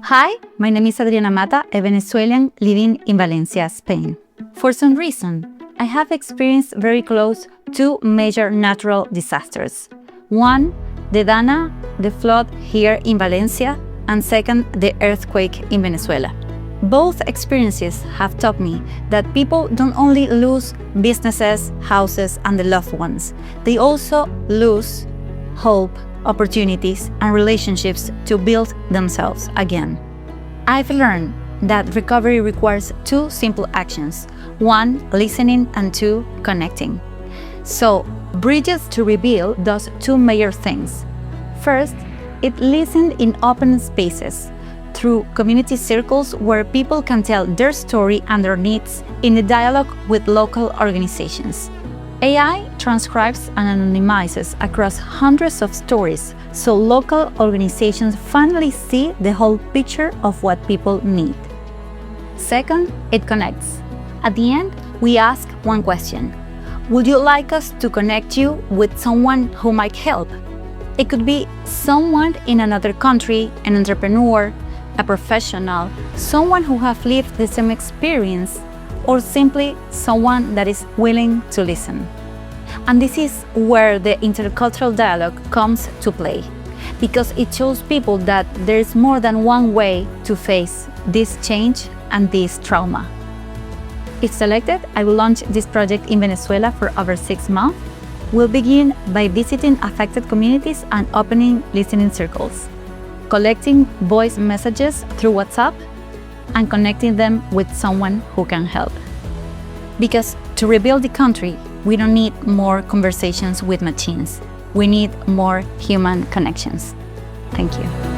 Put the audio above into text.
Hi, my name is Adriana Mata, a Venezuelan living in Valencia, Spain. For some reason, I have experienced very close two major natural disasters. One, the Dana, the flood here in Valencia, and second, the earthquake in Venezuela. Both experiences have taught me that people don't only lose businesses, houses, and their loved ones, they also lose hope, opportunities, and relationships to build themselves again. I've learned that recovery requires two simple actions. One, listening, and two, connecting. So, Bridges to Rebuild does two major things. First, it listens in open spaces, through community circles where people can tell their story and their needs in a dialogue with local organizations. AI transcribes and anonymizes across hundreds of stories, so local organizations finally see the whole picture of what people need. Second, it connects. At the end, we ask one question. Would you like us to connect you with someone who might help? It could be someone in another country, an entrepreneur, a professional, someone who has lived the same experience, or simply someone that is willing to listen. And this is where the intercultural dialogue comes to play, because it shows people that there is more than one way to face this change and this trauma. If selected, I will launch this project in Venezuela for over 6 months. We'll begin by visiting affected communities and opening listening circles, collecting voice messages through WhatsApp, and connecting them with someone who can help. Because to rebuild the country, we don't need more conversations with machines. We need more human connections. Thank you.